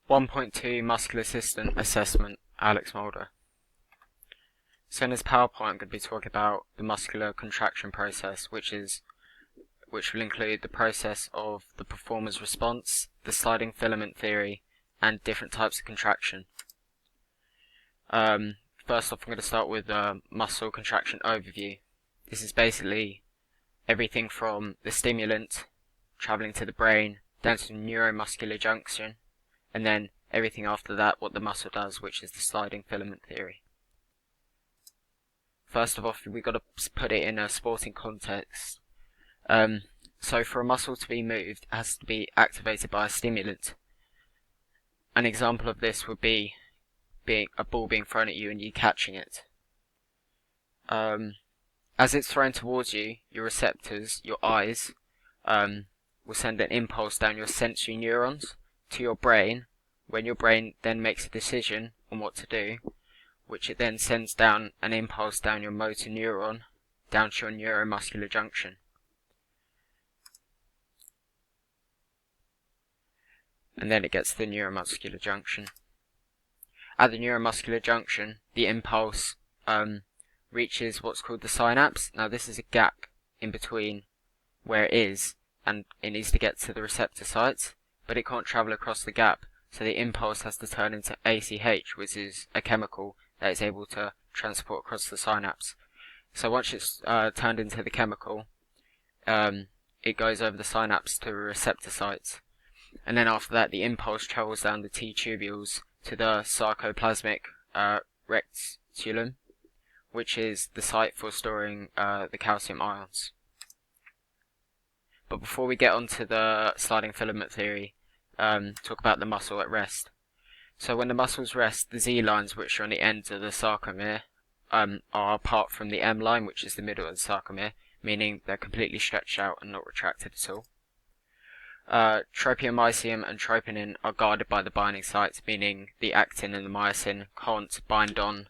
1.2 Muscular System Assessment, Alex Moulder. So in this PowerPoint I'm going to be talking about the muscular contraction process, which will include the process of the performer's response, the sliding filament theory, and different types of contraction. First off, I'm going to start with a muscle contraction overview. This is basically everything from the stimulant traveling to the brain down to the neuromuscular junction, and then everything after that, what the muscle does, which is the sliding filament theory. First of all, we've got to put it in a sporting context. So for a muscle to be moved, it has to be activated by a stimulant. An example of this would be a ball being thrown at you and you catching it. As it's thrown towards you, your receptors, your eyes, will send an impulse down your sensory neurons to your brain, when your brain then makes a decision on what to do, which it then sends down an impulse down your motor neuron, down to your neuromuscular junction. And then it gets to the neuromuscular junction. At the neuromuscular junction, the impulse reaches what's called the synapse. Now this is a gap in between where it is and it needs to get to the receptor sites, but it can't travel across the gap, so the impulse has to turn into ACH, which is a chemical that is able to transport across the synapse. So once it's turned into the chemical, it goes over the synapse to the receptor sites. And then after that, the impulse travels down the T-tubules to the sarcoplasmic reticulum, which is the site for storing the calcium ions. But before we get onto the sliding filament theory, talk about the muscle at rest. So when the muscles rest, the Z lines, which are on the ends of the sarcomere, are apart from the M line, which is the middle of the sarcomere, meaning they're completely stretched out and not retracted at all. Tropiomycin and troponin are guarded by the binding sites, meaning the actin and the myosin can't bind on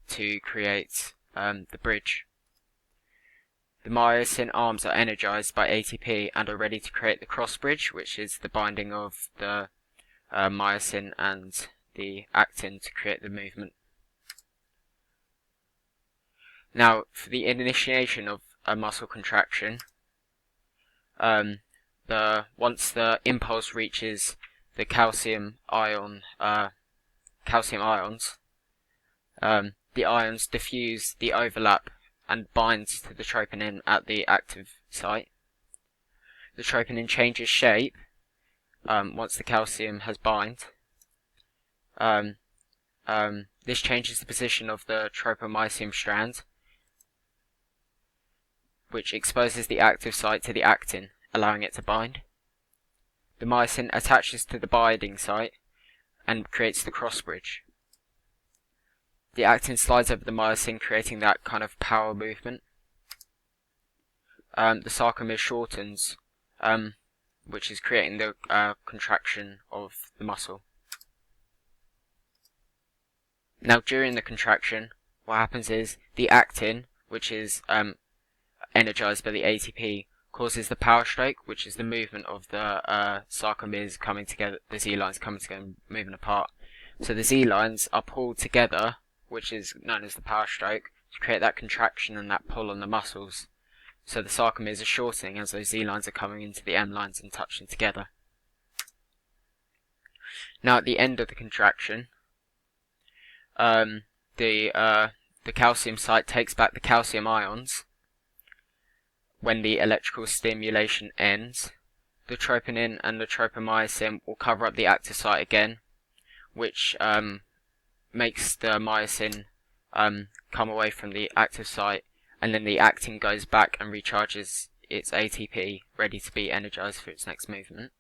to create the bridge. The myosin arms are energized by ATP and are ready to create the cross bridge, which is the binding of the myosin and the actin to create the movement. Now, for the initiation of a muscle contraction, once the impulse reaches the calcium ions, the ions diffuse the overlap and binds to the troponin at the active site. The troponin changes shape once the calcium has bind. This changes the position of the tropomycin strand, which exposes the active site to the actin, allowing it to bind. The myosin attaches to the binding site and creates the cross bridge. The actin slides over the myosin, creating that kind of power movement. The sarcomere shortens, which is creating the contraction of the muscle. Now during the contraction, what happens is the actin, which is energized by the ATP, causes the power stroke, which is the movement of the sarcomeres coming together, the Z lines coming together and moving apart. So the Z lines are pulled together, which is known as the power stroke, to create that contraction and that pull on the muscles. So the sarcomeres are shortening as those Z lines are coming into the M lines and touching together. Now at the end of the contraction, the calcium site takes back the calcium ions. When the electrical stimulation ends, the troponin and the tropomycin will cover up the active site again, which makes the myosin come away from the active site, and then the actin goes back and recharges its ATP, ready to be energized for its next movement.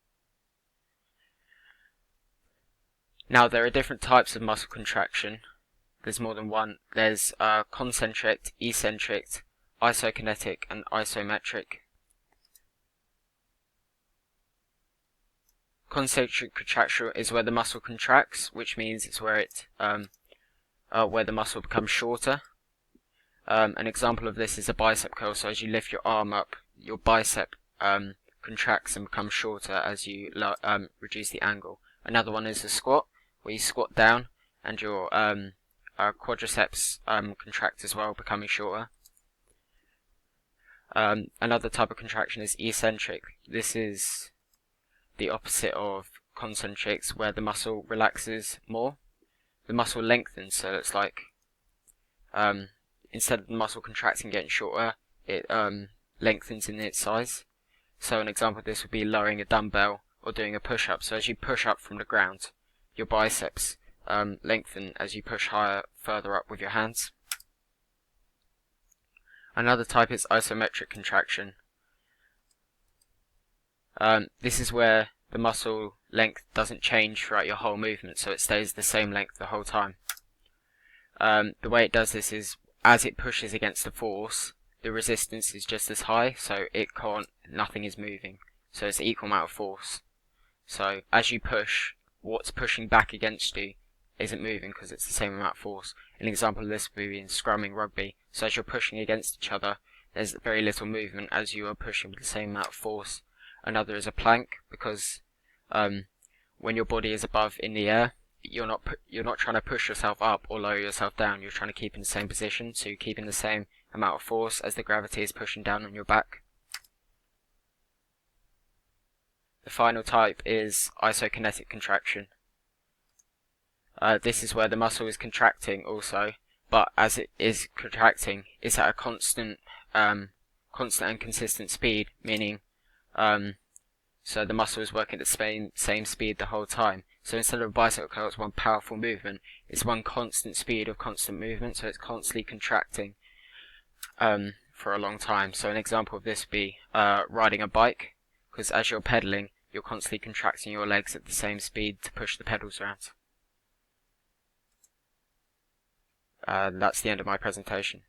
Now there are different types of muscle contraction. There's more than one. There's concentric, eccentric, isokinetic and isometric. Concentric contraction is where the muscle contracts, which means it's where where the muscle becomes shorter. An example of this is a bicep curl. So as you lift your arm up, your bicep contracts and becomes shorter as you reduce the angle. Another one is a squat, where you squat down and your quadriceps contract as well, becoming shorter. Another type of contraction is eccentric. This is the opposite of concentrics, where the muscle relaxes more. The muscle lengthens, so it's like instead of the muscle contracting and getting shorter, it lengthens in its size. So an example of this would be lowering a dumbbell or doing a push-up. So as you push up from the ground, your biceps lengthen as you push higher, further up with your hands. Another type is isometric contraction. This is where the muscle length doesn't change throughout your whole movement, so it stays the same length the whole time. The way it does this is, as it pushes against the force, the resistance is just as high, so nothing is moving. So it's an equal amount of force. So as you push, what's pushing back against you isn't moving because it's the same amount of force. An example of this would be in scrumming rugby. So as you're pushing against each other, there's very little movement as you are pushing with the same amount of force. Another is a plank, because when your body is above in the air, you're not trying to push yourself up or lower yourself down. You're trying to keep in the same position, so you're keeping the same amount of force as the gravity is pushing down on your back. The final type is isokinetic contraction. This is where the muscle is contracting also, but as it is contracting, it's at a constant and consistent speed, meaning so the muscle is working at the same speed the whole time. So instead of a bicycle curl, it's one powerful movement. It's one constant speed of constant movement, so it's constantly contracting for a long time. So an example of this would be riding a bike, because as you're pedaling, you're constantly contracting your legs at the same speed to push the pedals around. That's the end of my presentation.